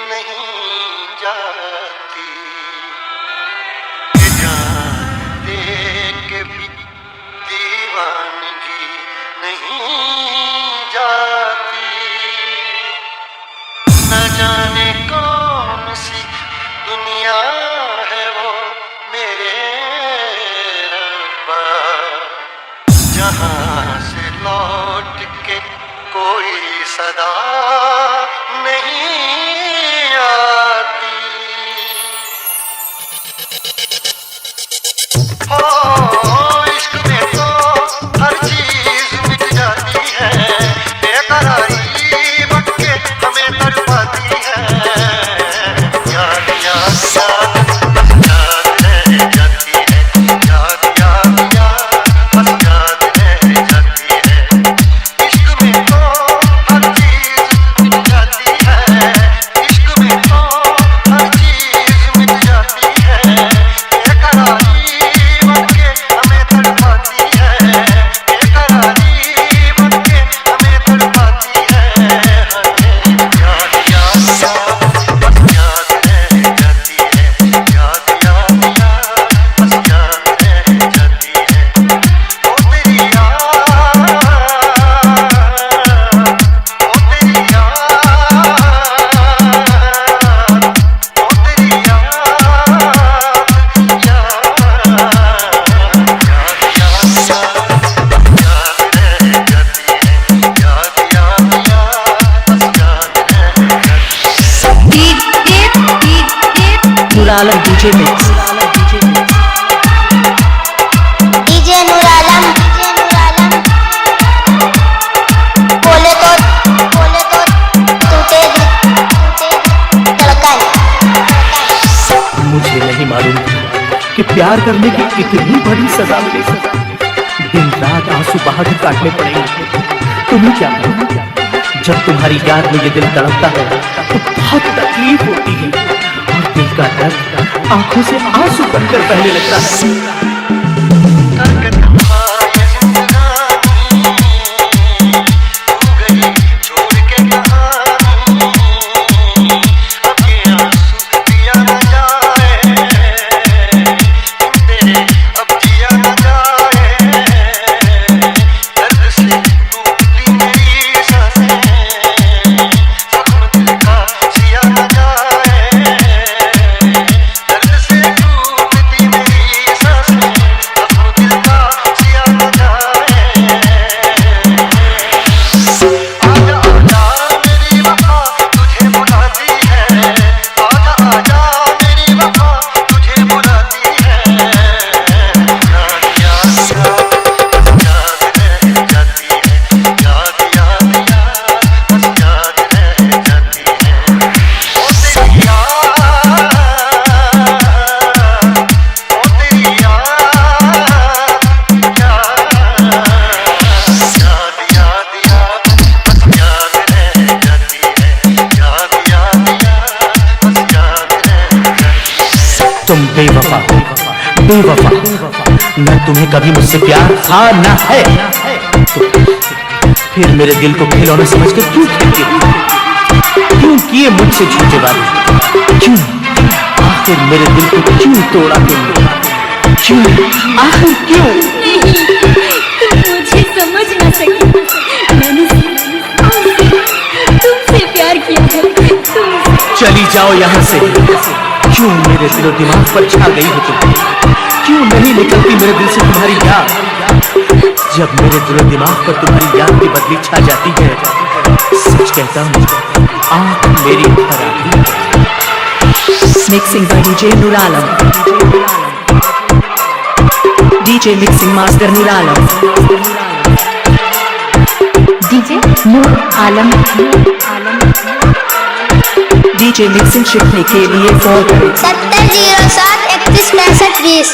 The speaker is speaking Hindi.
नहीं जाती, जान दे के भी दीवानगी नहीं जाती। न जाने कौन सी दुनिया है वो मेरे रब्बा, जहाँ से लौट के कोई सदा नहीं आती। हो इश्क में तो हर चीज मिट जाती है, बेकरारी बन के हमें तड़पाती है। याद याद याद रह जाती है, याद याद याद बस याद रह जाती है। इश्क में तो हर चीज मिट जाती है, इश्क में तो हर चीज मिट जाती है। बेकरारी बन के हमें तड़पाती है, बेकरारी बन के हमें तड़पाती है। याद याद याद बस याद रह जाती है, याद याद याद बस याद रह जाती है। ओ तेरी याद, ओ तेरी याद, ओ तेरी Noor Alam DJ mix, DJ Noor Alam बोले तो टूटे धड़कन। मुझे नहीं मालूम कि प्यार करने की इतनी बड़ी सजा मिलेगी। दिन रात आंसू बहाकर काटने पड़ेंगे। तुम्हें क्या मालूम, जब तुम्हारी याद में ये दिल तड़पता है तो बहुत तकलीफ होती है और दिल का दर्द आंखों से आंसू बनकर बहने लगता है। तुम बेवफा बेवफा, न तुम्हें कभी मुझसे प्यार था न है, तो फिर मेरे दिल को खिलौना समझकर क्यों खेलती हो? क्यों किए मुझसे झूठे वादे? क्यों आखिर मेरे दिल को क्यों तोड़ा तुमने? क्यों आखिर क्यों? तुम मुझे समझ न सकी। मैंने तुमसे प्यार किया है। चली जाओ यहाँ से। क्यों मेरे दिलो दिमाग पर छा गई हो तुम? क्यों नहीं निकलती मेरे दिल से तुम्हारी याद? जब मेरे दिलो दिमाग पर तुम्हारी याद की बदली छा जाती है, सच कहता हूँ आँख मेरी भर आती है। Mixing by DJ Noor Alam, DJ mixing master Noor Alam, DJ Noor Alam. DJ mixing सीखने के लिए फोन करें 7007 31 65 20।